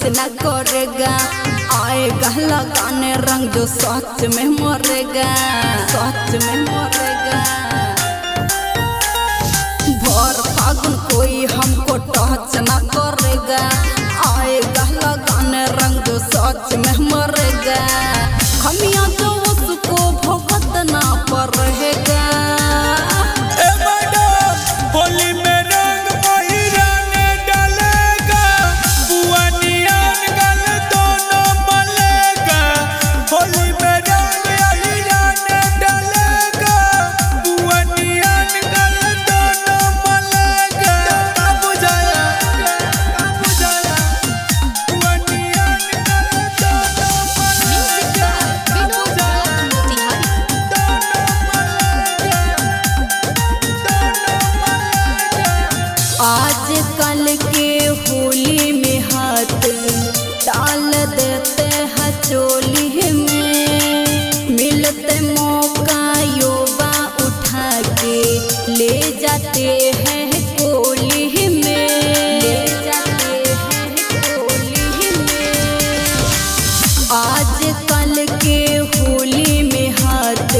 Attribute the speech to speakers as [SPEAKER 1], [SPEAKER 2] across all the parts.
[SPEAKER 1] Touch न करेगा, आएगा लगाने रंग जो सच में मरेगा, सच में मरेगा। भर फागुन कोई हमको टच न करेगा, आएगा लगाने रंग जो सच में मरेगा। खमिया जो उसको भुगतना पड़ेगा।
[SPEAKER 2] होली में रंग महिरा ने डालेगा, बुआ नियन गल दोनों मलेगा। होली में रंग महिरा ने डालेगा, बुआ नियन गल दोनों मलेगा। बुझाया बुआ नियन गल दोनों मलेगा।
[SPEAKER 1] आजकल के होली में हाथ डाल देते हैं चोली में, मिलते मौका युवा उठा के ले जाते हैं कोली में, ले जाते हैं कोली में। आजकल के होली में हाथ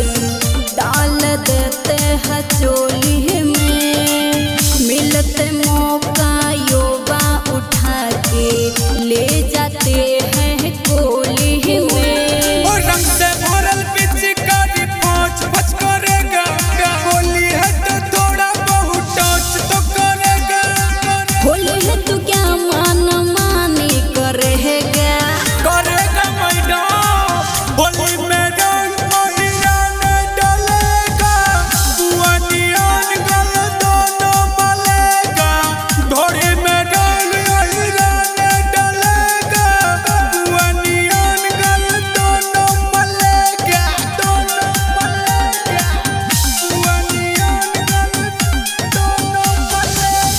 [SPEAKER 1] डाल देते हैं चोली में, मिलते मौका युवा उठा के ले जाते हैं कोली में।
[SPEAKER 2] और रंग से भरल पिचकारी पाँच बच करेगा, होली है तो थोड़ा बहुत टच तो करेगा।
[SPEAKER 1] होली है तो क्या मान मानी करेगा,
[SPEAKER 2] करेगा मैडम। होली में रंग महिरा ने डालेगा, बुआ नियन गल दोनों मलेगा। घोड़ी में रंग महिरा ने डालेगा, बुआ नियन गल दोनों मलेगा, दोनों मलेगा। बुआ नियन गल दोनों मलेगा,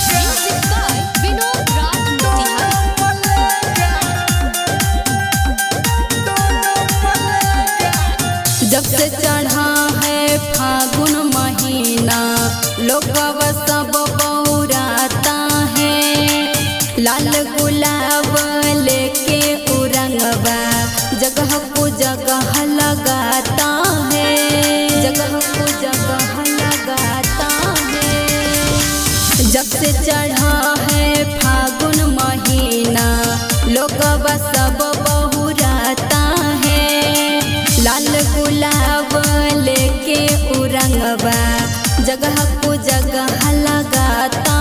[SPEAKER 1] जब से चढ़ा है फागुन महीना लोगव सब बौराता है। लाल गुलाब लेके उरंगवा जगह को जगह लगाता है, जगह को जगह लगाता है। जब से चढ़ा है फागुन महीना लोगवा सब बहुराता है। लाल गुलाब लेके उरंगवा जगह को जगह लगाता